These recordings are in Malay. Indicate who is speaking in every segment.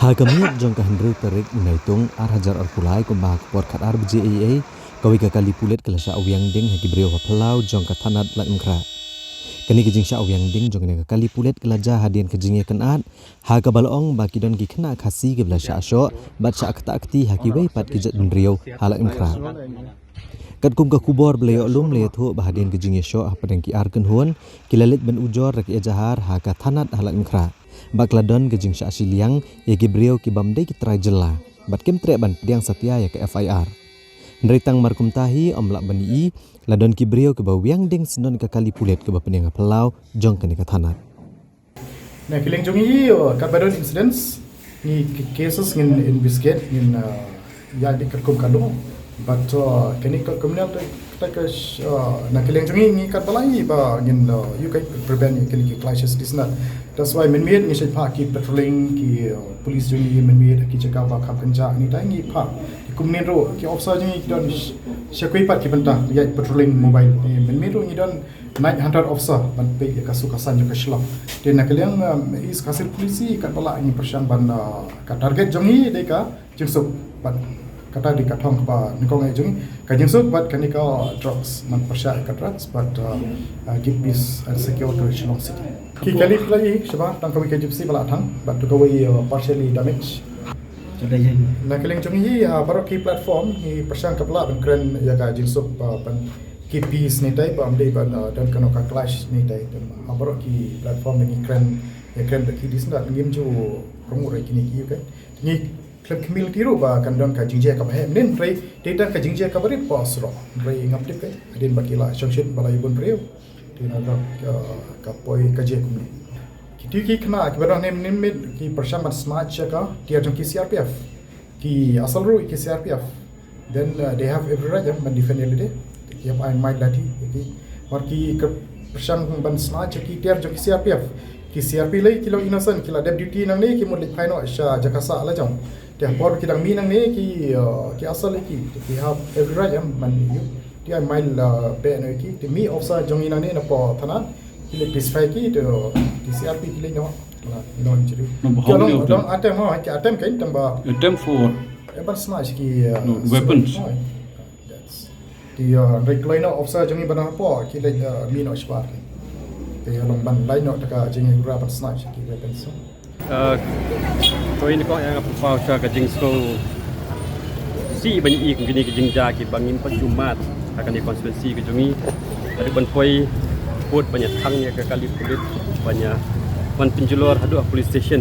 Speaker 1: Hagamiyat jong kahendru tarik menaitung arhajar arpulai kumbah kuat kadar BJAA kawi kali pulet kelasa awyang ding hagi brio pelau jong katanat lat mkra. Kini kejing sya awyang ding jong ne kali pulet kelaja hadian kejingnya kenat ha kabalong baki don ki kena khasi ke belasya asyo bat sya akta akti haki wei pat kejat brio halat mkra. Kat kum ka kubor beliau lum le thu bahadian kejingnya syo padang ki arken huan kilalit ben ujor raki ajahar ha katanat halat mkra. Bakladon gejing sya asiliang ya gibriau ki bamdai ki trajela bat kem treban diang satya ya ke FIR neritang markum tahi omlak bani ladon kibriau ke bawiang ding senon ke kali pulet ke bapeniang pelau jong ke tanat
Speaker 2: na kiling jongi kat badon incidents ni cases ngin investigate ngin ya di kerkum kandung but kini komunal tak na kiling jongi ni kat balai ba ngin you can prevent kini clashes this not. That's why men made ni saya pak ki patrolling ki police jongi men made ki jaga ba khap kenja ni tai ni pak ki kumnen ro ki officer jongi don syakui pat ki bentah ya patrolling mobile men made ro ni don night hunter officer ban pe ka sukasan juga shlap den nak liang is kasir polisi kat bala ni persyang ban ka target jongi deka jingsuk ban kata di katong ba nikong ai jongi ka jingsuk bat kan ka drugs man persyak ka drugs but keep peace and secure to Shillong city ki kali lagi sebab tang kami kejipsi bala thang but to kami partially damage na keling jongi baru ki platform ni persyang ka bala ban kren ya ka jingsuk ban ki peace ni tai ba amdei ban dan kano ka clash ni tai baru ki platform ni kren ya kren ki disna ngim ju promote ki ni ki kan ni klub community ro ba kan don ka jingje ka bahe nen rei data ka jingje ka bari pos ro rei ngaptip kai adin bakila sanction balai bun reu tin ada ka poi ka je kum ki ki kna ki bada nem nem ki persyamat smart chaka dia jong ki CRPF ki asal ro ki CRPF then they have every right to defend it dia ai mai lati ki mar ki persyang ban smart chaki dia jong ki CRPF ki CRP lai kilo innocent kila deputy nang ni ki mo lik phaino sha jakasa ala jong dia por ki dang mi nang ni ki asal ki have every right man you dia mai pe no ki mi officer jong ina ni na po thana ki le specify ki to ki CRP ki le no no injury no dong atem ho ki atem kain tamba
Speaker 3: attempt for
Speaker 2: ever smash ki
Speaker 3: weapons
Speaker 2: that's the regular officer jong ni bana po ki le mi no spar thì lòng bàn lấy nội tất chính hình ra bắt snipe chỉ về bên sông.
Speaker 4: Tôi ini kau yang apa usah kajing so si banyak ik gini kajing jaki bangin perjumat akan di konstitusi kejungi dari banpoi put banyak tangnya ke kali pulit banyak ban penjulur hadu police station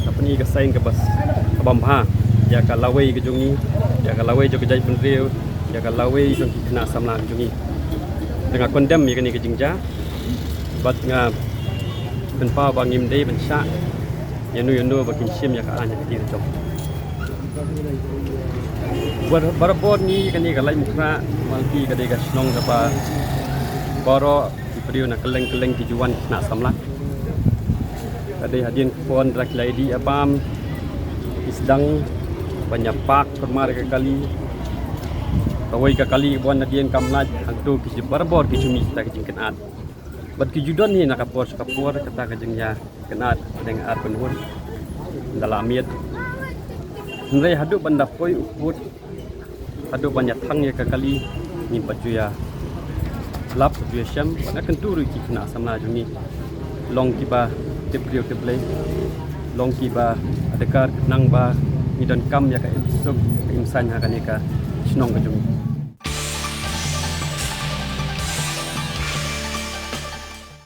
Speaker 4: apa ni kesaing ke bas abamha ya kalawai kejungi ya kalawai jo kejai penriu ya kalawai jo kena samla kejungi dengan kondem ya kini kajing ja bat nga benpa bangim dei bensha yanu bakin sim ya ka anya kitir jom barabot ni kani ka lain kra malki ka dei ka snong ka ba boro di periu na keleng di juan na samla ka dei hadin phone rak lai di abam isdang banyak pak permar ka kali kawai ka kali buan na dien kamlaj hantu ki barabot ki cumi ta ki jingkenat bat ki judon ni nakapor kata kajengnya kenat dengan ar penhun dalam miat ndai hadu banda poi uput hadu banyak thangnya ke kali ni pajuya lap pajuya syam pada kenturu ki kena samna jungi long kiba tebrio teble long kiba adekar nang ba ni don kam ya ka insuk insan ha kanika snong ka jungi